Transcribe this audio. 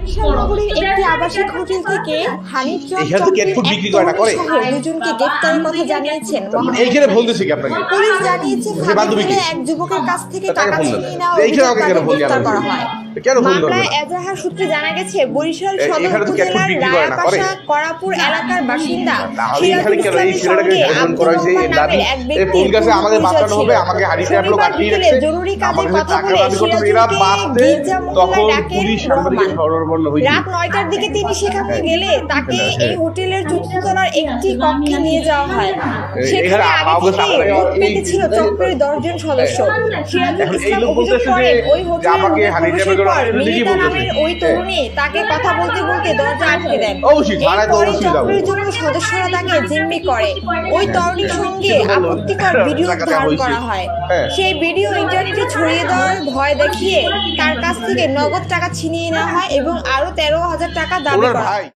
বিশালনগরের একটি আবাসিক হোটেল থেকে হানিফ দুজনকে গ্রেফতারের কথা জানিয়েছেন পুলিশ জানিয়েছে খাদিমকে এক যুবকের কাছ থেকে টাকা ছিনিয়ে নেওয়া অভিযোগে তাকে গ্রেফতার করা হয়। মামলায় এজাহার সূত্রে জানা গেছে বরিশাল সদর উপজেলার রায়াপাশা করাপুর এলাকার বাসিন্দা সিরাজুল ইসলামের সঙ্গে আব্দুর রহমান নামের এক ব্যক্তির জরুরি কাজের কথা বলে সিরাজুলকে গির্জা মহল্লায় ডাকেন রহমান। রাত 9টার দিকে তিনি সেখানে গেলে তাকে এই হোটেলের চতুর্থ তলার একটি কক্ষে নিয়ে যাওয়া হয়। সেখানে আগে থেকেই লোক পেতেছিল চক্রের 10 জন সদস্য। সিরাজুল ইসলাম অভিযোগ করেন ওই হোটেলে প্রবেশের পর মিলিতা নামের ওই তরুণী তাকে কথা বলতে বলতে দরজা আটকে দেন। এরপরে চক্রের জন্য সদস্যরা তাকে জিম্মি করে। ওই তরুণীর সঙ্গে আপত্তিকর ভিডিও ধারণ করা হয়। সেই ভিডিও ইন্টারনেটে ছড়িয়ে দেওয়ার ভয় দেখিয়ে তার কাছ থেকে নগদ টাকা ছিনিয়ে নেওয়া হয় এবং আরো 13,000 টাকা দাবি করা হয়।